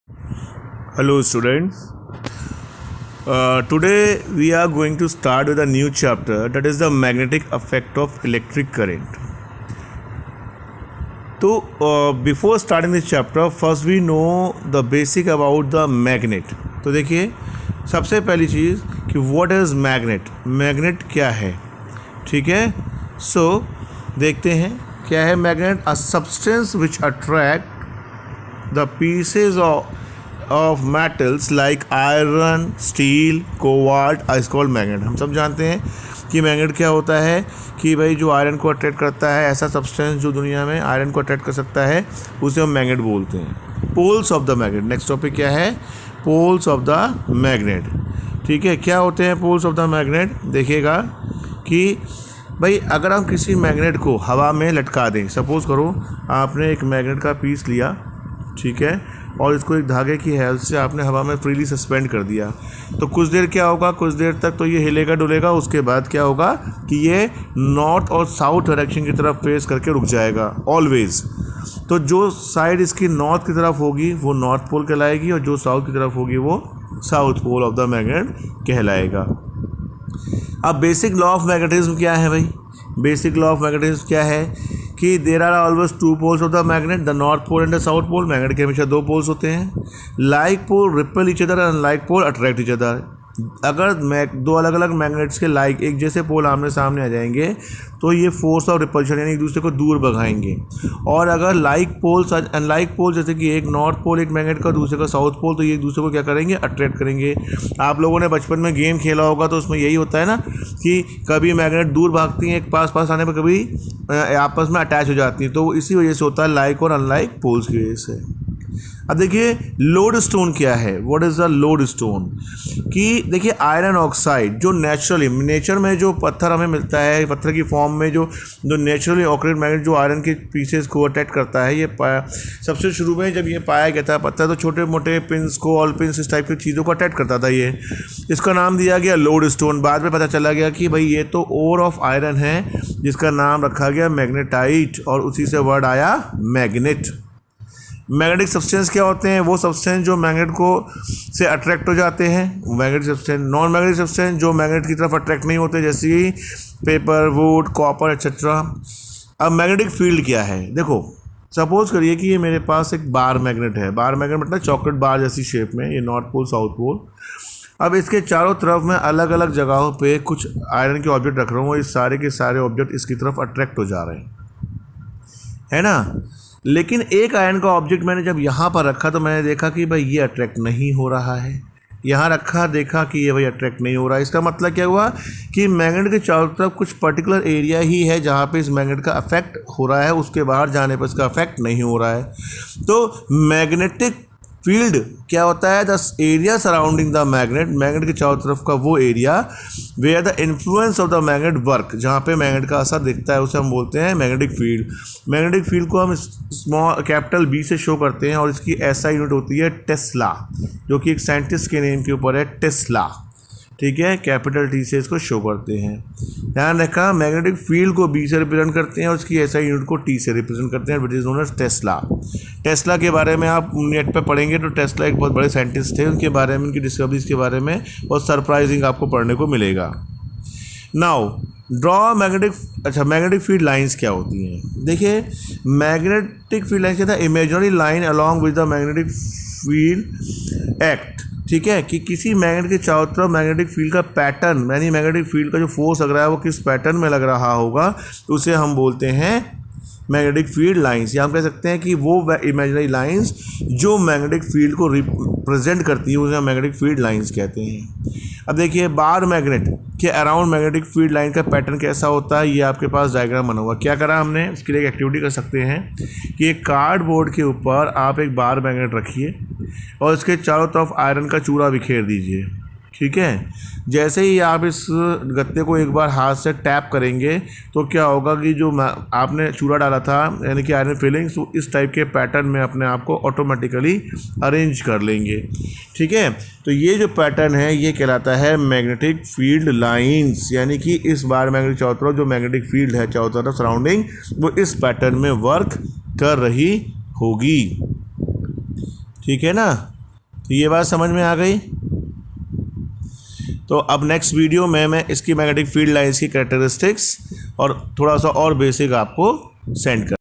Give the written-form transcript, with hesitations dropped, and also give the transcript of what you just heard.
Hello, students. Today we are going to start with a new chapter, that is the magnetic effect of electric current. तो before starting this chapter, first we know the basic about the magnet. तो देखिए, सबसे पहली चीज़ कि what is magnet? Magnet क्या है, ठीक है. सो देखते हैं क्या है magnet. A substance which attract the pieces of metals like iron, steel, cobalt is called magnet. हम सब जानते हैं कि मैग्नेट क्या होता है कि भाई जो आयरन को अट्रैक्ट करता है, ऐसा सब्सटेंस जो दुनिया में आयरन को अट्रैक्ट कर सकता है, उसे हम मैग्नेट बोलते हैं. Poles of the magnet. Next topic क्या है? Poles of the magnet. ठीक है, क्या होते हैं पोल्स ऑफ द मैग्नेट? देखिएगा कि भाई अगर हम किसी मैग्नेट को हवा में लटका दें, सपोज़ करो आपने एक मैग्नेट का पीस लिया, ठीक है, और इसको एक धागे की हेल्प से आपने हवा में फ्रीली सस्पेंड कर दिया, तो कुछ देर क्या होगा, कुछ देर तक तो ये हिलेगा डुलेगा. उसके बाद क्या होगा कि ये नॉर्थ और साउथ डायरेक्शन की तरफ फेस करके रुक जाएगा ऑलवेज. तो जो साइड इसकी नॉर्थ की तरफ होगी वो नॉर्थ पोल कहलाएगी, और जो साउथ की तरफ होगी वो south pole of the magnet कहलाएगा. अब बेसिक लॉ ऑफ मैग्नेटिज्म क्या है भाई? बेसिक लॉ ऑफ मैग्नेटिज्म क्या है कि there are always two poles of the magnet, the north pole and the south pole. Magnet के हमेशा दो पोल्स होते हैं. Like pole repel each other and like pole attract each other. अगर दो अलग अलग मैग्नेट्स के लाइक एक जैसे पोल आमने सामने आ जाएंगे तो ये फोर्स ऑफ रिपल्शन यानी एक दूसरे को दूर भगाएंगे. और अगर like poles and like pole, जैसे कि एक नॉर्थ पोल एक मैग्नेट का, दूसरे का साउथ पोल, तो ये एक दूसरे को क्या करेंगे? अट्रैक्ट करेंगे. आप लोगों ने बचपन में गेम खेला होगा तो उसमें यही होता है ना कि कभी मैग्नेट दूर भागती हैं एक पास आने पर, कभी आपस में अटैच हो जाती हैं. तो इसी वजह से होता है लाइक और अनलाइक पोल्स की वजह से. अब देखिए लोड स्टोन क्या है. What is the load stone? कि देखिए आयरन ऑक्साइड जो नेचुरली नेचर में जो पत्थर हमें मिलता है, पत्थर की फॉर्म में जो नेचुरली ऑकरेड मैग्नेट जो आयरन के पीसेस को अटैच करता है, ये सबसे शुरू में जब ये पाया गया था पत्थर, तो छोटे मोटे पिंस को, ऑल पिंस, इस टाइप की चीज़ों को अटैच करता था. ये इसका नाम दिया गया लोड स्टोन. बाद में पता चला गया कि भाई ये तो ओर ऑफ आयरन है, जिसका नाम रखा गया मैग्नेटाइट, और उसी से वर्ड आया मैग्नेट. मैग्नेटिक सब्सटेंस क्या होते हैं? वो सब्सटेंस जो मैग्नेट को से अट्रैक्ट हो जाते हैं, magnetic substance. Non magnetic substance जो मैग्नेट की तरफ अट्रैक्ट नहीं होते, जैसे कि पेपर, वुड, कॉपर एक्सेट्रा. अब मैग्नेटिक फील्ड क्या है? देखो सपोज करिए कि ये मेरे पास एक बार मैग्नेट है. बार मैग्नेट मतलब चॉकलेट बार जैसी शेप में, ये नॉर्थ पोल साउथ पोल. अब इसके चारों तरफ मैं अलग अलग जगहों पे कुछ आयरन के ऑब्जेक्ट रख रहा हूँ, इस सारे के सारे ऑब्जेक्ट इसकी तरफ अट्रैक्ट हो जा रहे हैं, है ना. लेकिन एक आयरन का ऑब्जेक्ट मैंने जब यहाँ पर रखा तो मैंने देखा कि भाई ये अट्रैक्ट नहीं हो रहा है. यहाँ रखा, देखा कि ये भाई अट्रैक्ट नहीं हो रहा है. इसका मतलब क्या हुआ कि मैग्नेट के चारों तरफ कुछ पर्टिकुलर एरिया ही है जहाँ पे इस मैग्नेट का अफेक्ट हो रहा है, उसके बाहर जाने पर इसका अफेक्ट नहीं हो रहा है. तो मैग्नेटिक फील्ड क्या होता है? The area surrounding the magnet, magnet के चारों तरफ का वो area where the influence of the magnet work, जहाँ पे मैग्नेट का असर दिखता है, उसे हम बोलते हैं मैग्नेटिक फील्ड. मैग्नेटिक फील्ड को हम स्मॉल कैपिटल बी से शो करते हैं, और इसकी ऐसा यूनिट होती है टेस्ला, जो कि एक साइंटिस्ट के नेम के ऊपर है, टेस्ला. ठीक है, कैपिटल टी से इसको शो करते हैं. ध्यान रखा, मैग्नेटिक फील्ड को बी से रिप्रेजेंट करते हैं और उसकी ऐसा यूनिट को टी से रिप्रेजेंट करते हैं, which is known as Tesla. Tesla के बारे में आप नेट पे पढ़ेंगे तो टेस्ला एक बहुत बड़े साइंटिस्ट थे, उनके बारे में, उनकी डिस्कवरीज के बारे में बहुत सरप्राइजिंग आपको पढ़ने को मिलेगा. Now draw magnetic field lines क्या होती हैं? देखिए मैग्नेटिक फील्ड लाइंस क्या था? Imaginary line along with the magnetic field act. ठीक है, कि किसी मैग्नेट के चारों तरफ मैग्नेटिक फील्ड का पैटर्न, यानी मैग्नेटिक फील्ड का जो फोर्स लग रहा है वो किस पैटर्न में लग रहा होगा, तो उसे हम बोलते हैं मैग्नेटिक फील्ड लाइंस. या हम कह सकते हैं कि वो इमेजिनरी लाइंस जो मैग्नेटिक फील्ड को रिप्रेजेंट करती है उसे हम मैग्नेटिक फील्ड लाइंस कहते हैं. अब देखिए बार मैग्नेट के अराउंड मैग्नेटिक फील्ड लाइन का पैटर्न कैसा होता है, ये आपके पास डायग्राम बना हुआ. क्या करा हमने, उसके लिए एक एक्टिविटी कर सकते हैं कि एक कार्डबोर्ड के ऊपर आप एक बार मैग्नेट रखिए और इसके चारों तरफ आयरन का चूरा बिखेर दीजिए. ठीक है, जैसे ही आप इस गत्ते को एक बार हाथ से टैप करेंगे तो क्या होगा कि जो आपने चूरा डाला था यानी कि आयरन फिलिंग्स, इस टाइप के पैटर्न में अपने आप को ऑटोमेटिकली अरेंज कर लेंगे. ठीक है, तो ये जो पैटर्न है ये कहलाता है मैग्नेटिक फील्ड लाइंस, यानी कि इस बार मैग्नेटिक चारों तरफ जो मैग्नेटिक फील्ड है चारों तरफ सराउंडिंग, वो इस पैटर्न में वर्क कर रही होगी. ठीक है ना. तो ये बात समझ में आ गई। तो अब नेक्स्ट वीडियो में मैं इसकी मैग्नेटिक फील्ड लाइंस की कैरेक्टरिस्टिक्स और थोड़ा सा और बेसिक आपको सेंड कर